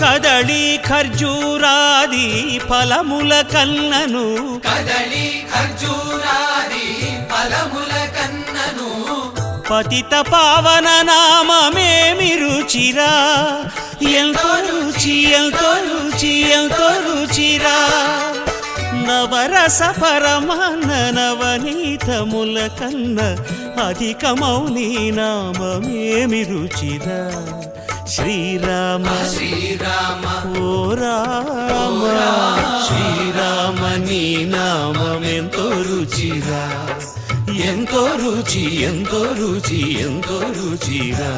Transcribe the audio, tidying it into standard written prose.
కదళి ఖర్జూరాది ఫలముల కన్నను కదళి ఖర్జూరాది ఫలముల కన్నను పతిత పావన నామమేమి రుచిరా ఎంతో రుచి ఎంతో రుచి ఎంతో రుచిరా నవరస పరమాన్న నవనీతముల కన్న అధికమౌని నామమేమి రుచిరా శ్రీరామ శ్రీరామ ఓ రామ శ్రీరామ నీ నామమెంతో రుచిరా ఎంతో రుచి ఎంతో రుచి ఎంతో రుచిరా.